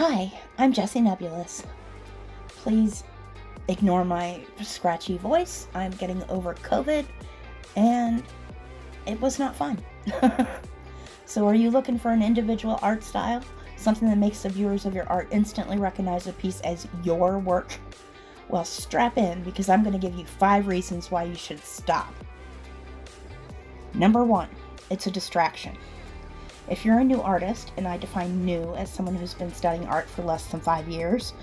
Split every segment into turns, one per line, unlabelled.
Hi, I'm Jessie Nebulous. Please ignore my scratchy voice. I'm getting over COVID and it was not fun. So, are you looking for an individual art style? Something that makes the viewers of your art instantly recognize a piece as your work? Well, strap in because I'm going to give you 5 reasons why you should stop. Number 1, it's a distraction. If you're a new artist, and I define new as someone who's been studying art for less than 5 years,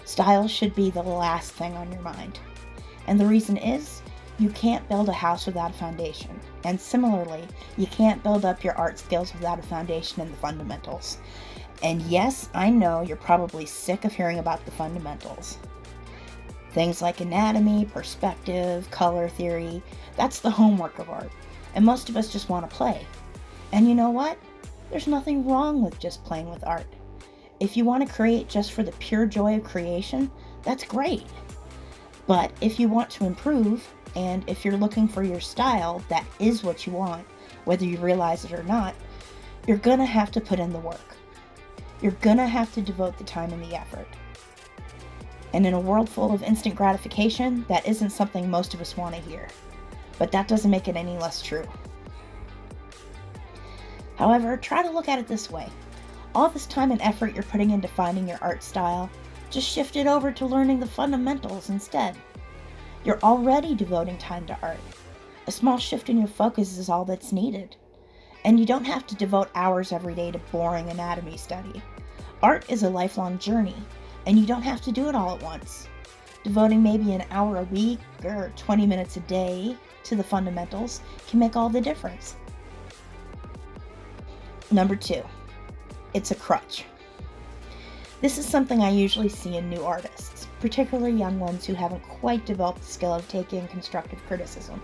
style should be the last thing on your mind. And the reason is, you can't build a house without a foundation. And similarly, you can't build up your art skills without a foundation in the fundamentals. And yes, I know you're probably sick of hearing about the fundamentals. Things like anatomy, perspective, color theory, that's the homework of art. And most of us just want to play. And you know what? There's nothing wrong with just playing with art. If you want to create just for the pure joy of creation, that's great. But if you want to improve, and if you're looking for your style that is what you want, whether you realize it or not, you're gonna have to put in the work. You're gonna have to devote the time and the effort. And in a world full of instant gratification, that isn't something most of us want to hear. But that doesn't make it any less true. However, try to look at it this way. All this time and effort you're putting into finding your art style, just shift it over to learning the fundamentals instead. You're already devoting time to art. A small shift in your focus is all that's needed. And you don't have to devote hours every day to boring anatomy study. Art is a lifelong journey, and you don't have to do it all at once. Devoting maybe an hour a week or 20 minutes a day to the fundamentals can make all the difference. Number 2, it's a crutch. This is something I usually see in new artists, particularly young ones who haven't quite developed the skill of taking constructive criticism.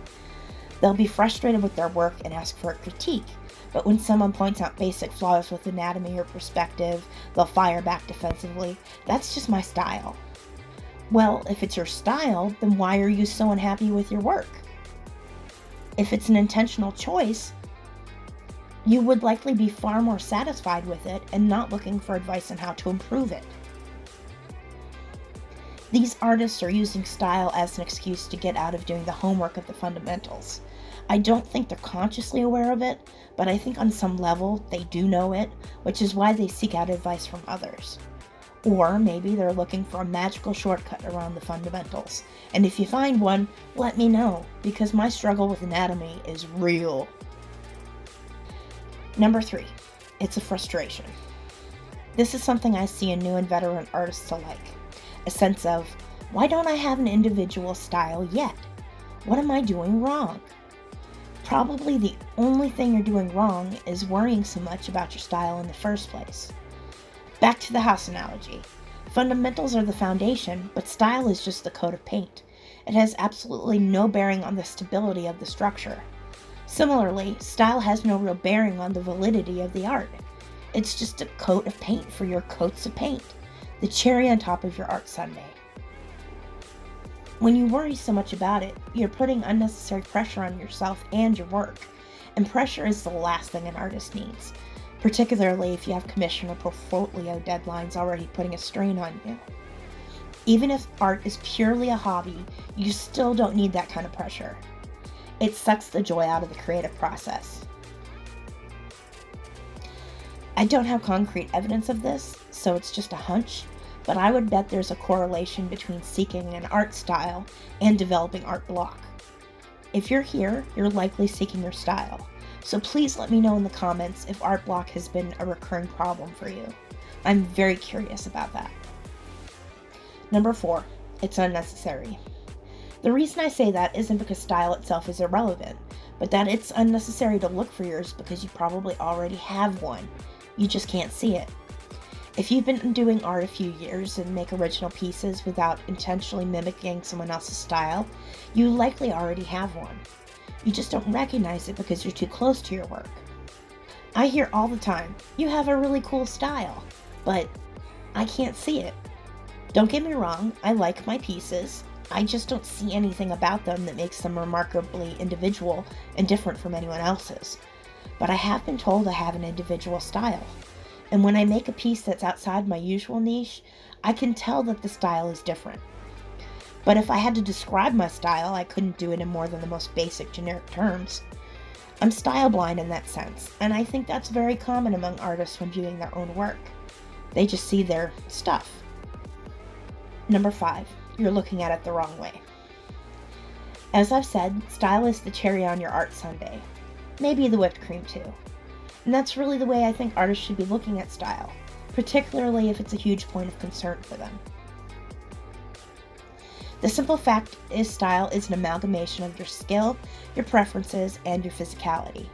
They'll be frustrated with their work and ask for a critique, but when someone points out basic flaws with anatomy or perspective, they'll fire back defensively. That's just my style. Well, if it's your style, then why are you so unhappy with your work? If it's an intentional choice, you would likely be far more satisfied with it and not looking for advice on how to improve it. These artists are using style as an excuse to get out of doing the homework of the fundamentals. I don't think they're consciously aware of it, but I think on some level they do know it, which is why they seek out advice from others. Or maybe they're looking for a magical shortcut around the fundamentals. And if you find one, let me know, because my struggle with anatomy is real. Number 3, it's a frustration. This is something I see in new and veteran artists alike. A sense of, why don't I have an individual style yet? What am I doing wrong? Probably the only thing you're doing wrong is worrying so much about your style in the first place. Back to the house analogy. Fundamentals are the foundation, but style is just the coat of paint. It has absolutely no bearing on the stability of the structure. Similarly, style has no real bearing on the validity of the art. It's just a coat of paint for your coats of paint, the cherry on top of your art sundae. When you worry so much about it, you're putting unnecessary pressure on yourself and your work, and pressure is the last thing an artist needs, particularly if you have commission or portfolio deadlines already putting a strain on you. Even if art is purely a hobby, you still don't need that kind of pressure. It sucks the joy out of the creative process. I don't have concrete evidence of this, so it's just a hunch, but I would bet there's a correlation between seeking an art style and developing art block. If you're here, you're likely seeking your style, so please let me know in the comments if art block has been a recurring problem for you. I'm very curious about that. Number 4, it's unnecessary. The reason I say that isn't because style itself is irrelevant, but that it's unnecessary to look for yours because you probably already have one. You just can't see it. If you've been doing art a few years and make original pieces without intentionally mimicking someone else's style, you likely already have one. You just don't recognize it because you're too close to your work. I hear all the time, you have a really cool style, but I can't see it. Don't get me wrong, I like my pieces. I just don't see anything about them that makes them remarkably individual and different from anyone else's. But I have been told I have an individual style. And when I make a piece that's outside my usual niche, I can tell that the style is different. But if I had to describe my style, I couldn't do it in more than the most basic generic terms. I'm style blind in that sense, and I think that's very common among artists when viewing their own work. They just see their stuff. Number 5, you're looking at it the wrong way. As I've said, style is the cherry on your art sundae. Maybe the whipped cream too. And that's really the way I think artists should be looking at style, particularly if it's a huge point of concern for them. The simple fact is style is an amalgamation of your skill, your preferences, and your physicality.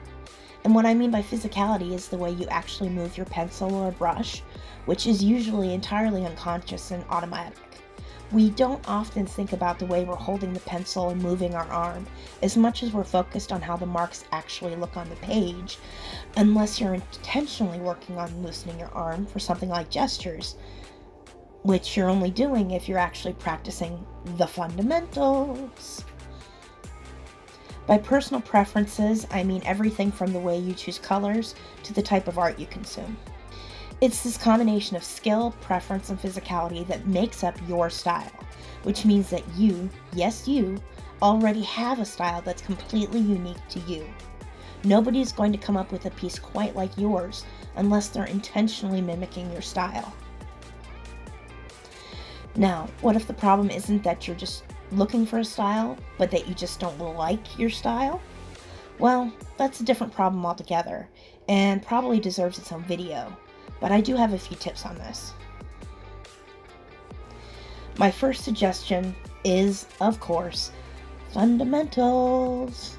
And what I mean by physicality is the way you actually move your pencil or brush, which is usually entirely unconscious and automatic. We don't often think about the way we're holding the pencil and moving our arm as much as we're focused on how the marks actually look on the page, unless you're intentionally working on loosening your arm for something like gestures, which you're only doing if you're actually practicing the fundamentals. By personal preferences, I mean everything from the way you choose colors to the type of art you consume. It's this combination of skill, preference, and physicality that makes up your style, which means that you, yes you, already have a style that's completely unique to you. Nobody's going to come up with a piece quite like yours unless they're intentionally mimicking your style. Now, what if the problem isn't that you're just looking for a style, but that you just don't like your style? Well, that's a different problem altogether, and probably deserves its own video, but I do have a few tips on this. My first suggestion is, of course, fundamentals.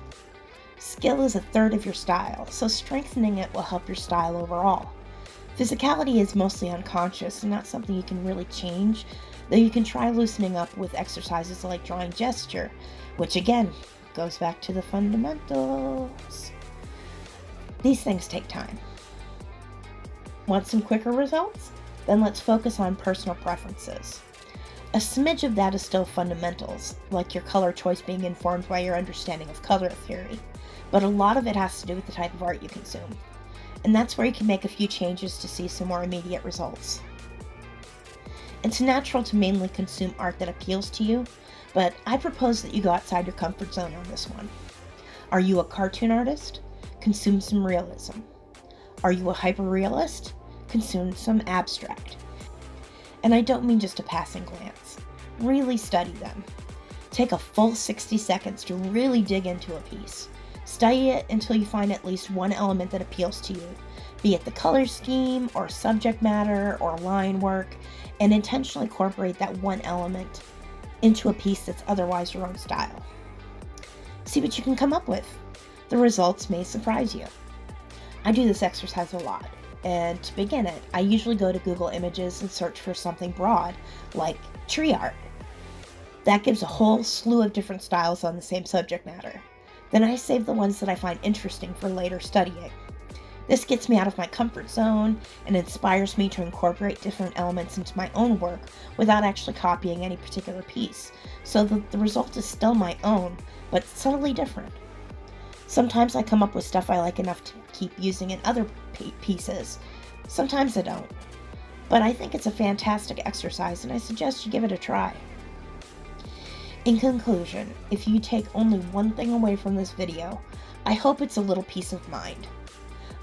Skill is a third of your style, so strengthening it will help your style overall. Physicality is mostly unconscious and not something you can really change, though you can try loosening up with exercises like drawing gesture, which again goes back to the fundamentals. These things take time. Want some quicker results? Then let's focus on personal preferences. A smidge of that is still fundamentals, like your color choice being informed by your understanding of color theory, but a lot of it has to do with the type of art you consume. And that's where you can make a few changes to see some more immediate results. It's natural to mainly consume art that appeals to you, but I propose that you go outside your comfort zone on this one. Are you a cartoon artist? Consume some realism. Are you a hyperrealist? Consume some abstract. And I don't mean just a passing glance. Really study them. Take a full 60 seconds to really dig into a piece. Study it until you find at least one element that appeals to you, be it the color scheme, or subject matter, or line work, and intentionally incorporate that one element into a piece that's otherwise your own style. See what you can come up with. The results may surprise you. I do this exercise a lot, and to begin it, I usually go to Google Images and search for something broad, like tree art. That gives a whole slew of different styles on the same subject matter. Then I save the ones that I find interesting for later studying. This gets me out of my comfort zone and inspires me to incorporate different elements into my own work without actually copying any particular piece, so that the result is still my own, but subtly different. Sometimes I come up with stuff I like enough to keep using in other pieces. Sometimes I don't. But I think it's a fantastic exercise, and I suggest you give it a try. In conclusion, if you take only one thing away from this video, I hope it's a little peace of mind.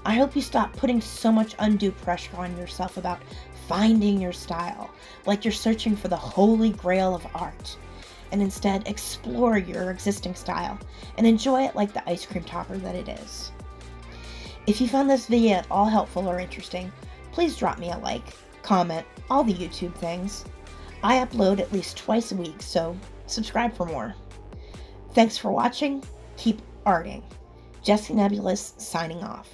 I hope you stop putting so much undue pressure on yourself about finding your style, like you're searching for the holy grail of art, and instead explore your existing style and enjoy it like the ice cream topper that it is. If you found this video at all helpful or interesting, please drop me a like, comment, all the YouTube things. I upload at least twice a week, so subscribe for more. Thanks for watching. Keep arting. Jessie Nebulous signing off.